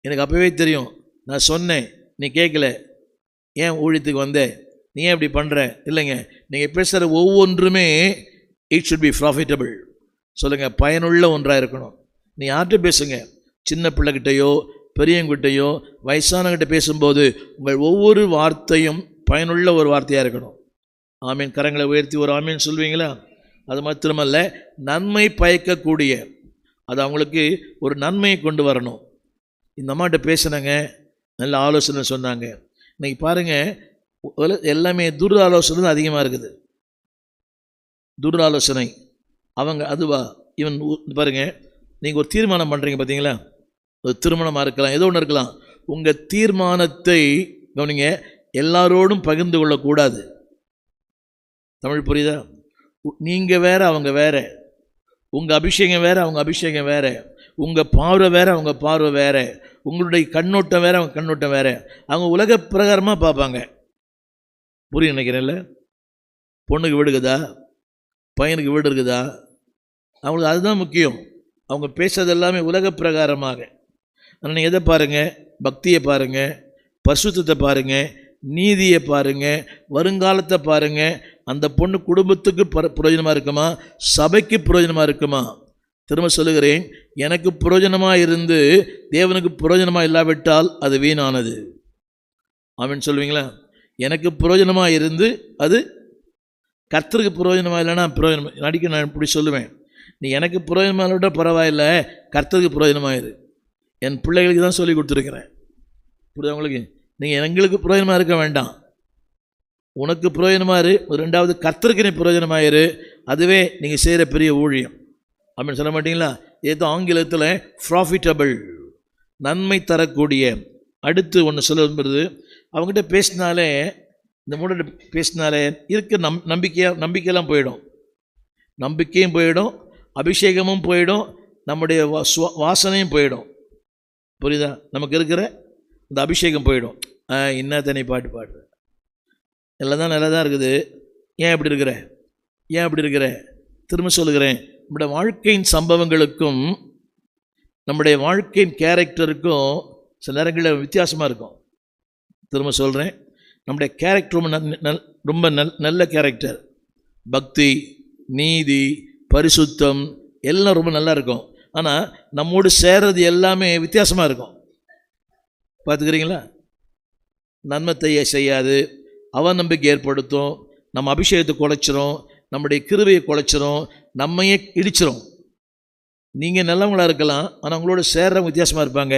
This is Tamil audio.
எனக்கு அப்போவே தெரியும், நான் சொன்னேன், நீ கேட்கல, ஏன் ஊழியத்துக்கு வந்த, நீ ஏன் இப்படி பண்ணுற? இல்லைங்க, நீங்கள் பேசுகிற ஒவ்வொன்றுமே இட் ஷுட் பி ப்ராஃபிட்டபிள். சொல்லுங்கள், பயனுள்ள ஒன்றாக இருக்கணும். நீ யார்கிட்ட பேசுங்க, சின்ன பிள்ளைகிட்டையோ பெரியவங்கிட்டையோ வயசானவங்கிட்ட பேசும்போது உங்கள் ஒவ்வொரு வார்த்தையும் பயனுள்ள ஒரு வார்த்தையாக இருக்கணும். ஆமீன். கரங்களை உயர்த்தி ஒரு ஆமீன் சொல்வீங்களா? அது மாத்திரமல்ல, நன்மை பயக்கக்கூடிய, அது அவங்களுக்கு ஒரு நன்மையை கொண்டு வரணும். இந்த அம்மாட்ட பேசினாங்க, நல்ல ஆலோசனை சொன்னாங்க. இன்னைக்கு பாருங்கள், எல்லாமே துர் ஆலோசனை தான் அதிகமாக இருக்குது. துர் ஆலோசனை அவங்க அதுவா இவன் பாருங்கள், நீங்கள் ஒரு தீர்மானம் பண்ணுறீங்க பார்த்தீங்களா, ஒரு திருமணமாக இருக்கலாம், ஏதோ ஒன்று இருக்கலாம். உங்கள் தீர்மானத்தை கவனிங்க, எல்லாரோடும் பகிர்ந்து கொள்ளக்கூடாது. தமிழ் புரியுதா? நீங்கள் வேறு, அவங்க வேறு. உங்கள் அபிஷேகம் வேறு, அவங்க அபிஷேகம் வேறு. உங்கள் பார்வை வேறு, அவங்க பார்வை வேறு. உங்களுடைய கண்ணோட்டம் வேறு, அவங்க கண்ணோட்டம் வேறு. அவங்க உலக பிரகாரமாக பார்ப்பாங்க. புரிய நினைக்கிறேன்ல? பொண்ணுக்கு வீடு இருக்குதா, பையனுக்கு வீடு இருக்குதா, அவங்களுக்கு அதுதான் முக்கியம். அவங்க பேசுறது எல்லாமே உலக பிரகாரமாக. ஆனால் நீங்கள் எதை பாருங்கள்? பக்தியை பாருங்கள், பரிசுத்தத்தை பாருங்கள், நீதியை பாருங்கள், வருங்காலத்தை பாருங்கள். அந்த பொண்ணு குடும்பத்துக்கு பிரயோஜனமாக இருக்குமா, சபைக்கு பிரயோஜனமாக இருக்குமா? திரும்ப சொல்லுகிறேன், எனக்கு பிரயோஜனமாக இருந்து தேவனுக்கு பிரயோஜனமாக இல்லாவிட்டால் அது வீணானது. ஆமீன் சொல்லுவீங்களா? எனக்கு பிரயோஜனமாக இருந்து அது கர்த்தருக்கு பிரயோஜனமாக இல்லைன்னா பிரயோஜனம் நடிக்க. நான் இப்படி சொல்லுவேன், நீ எனக்கு பிரயோஜனமாக விட பரவாயில்லை, கர்த்தருக்கு பிரயோஜனமாயிரு. என் பிள்ளைகளுக்கு தான் சொல்லி கொடுத்துருக்கிறேன். புரியுது உங்களுக்கு? நீங்கள் எங்களுக்கு பிரயோஜனமாக இருக்க வேண்டாம், உனக்கு பிரயோஜனமாக இரு. ரெண்டாவது கர்த்தருக்கு நீ பிரயோஜனமாயிரு. அதுவே நீங்கள் செய்கிற பெரிய ஊழியம். அப்படின்னு சொல்ல மாட்டீங்களா? ஏதோ ஆங்கிலத்தில் ப்ராஃபிட்டபிள், நன்மை தரக்கூடிய. அடுத்து ஒன்று சொல்ல விரும்புறது, அவங்ககிட்ட பேசினாலே, இந்த மூட பேசினாலே இருக்க நம்பிக்கையெல்லாம் போயிடும். நம்பிக்கையும் போயிடும், அபிஷேகமும் போயிடும், நம்முடைய வாசனையும் போயிடும். புரியுதா? நமக்கு இருக்கிற இந்த அபிஷேகம் போயிடும். என்ன தனி பாட்டு பாடுற, எல்லாம் தான் நல்லா தான் இருக்குது, ஏன் இப்படி இருக்கிற, ஏன் அப்படி இருக்கிற? திரும்ப சொல்லுகிறேன், நம்முடைய வாழ்க்கையின் சம்பவங்களுக்கும் நம்முடைய வாழ்க்கையின் கேரக்டருக்கும் சில நேரங்களில் வித்தியாசமாக இருக்கும். திரும்ப சொல்கிறேன், நம்முடைய கேரக்டர் ரொம்ப நல்ல கேரக்டர், பக்தி, நீதி, பரிசுத்தம் எல்லாம் ரொம்ப நல்லா இருக்கும். ஆனால் நம்மோடு சேர்றது எல்லாமே வித்தியாசமாக இருக்கும். பார்த்துக்கிறீங்களா? நன்மத்தையே செய்யாது, அவநம்பிக்கை ஏற்படுத்தும், நம்ம அபிஷேகத்தை குலைச்சிரும், நம்முடைய கிருபையை குலைச்சிரும், நம்மையே இடிச்சிரும். நீங்கள் நல்லவங்களாக இருக்கலாம், ஆனால் உங்களோட சேர்றவங்க வித்தியாசமாக இருப்பாங்க.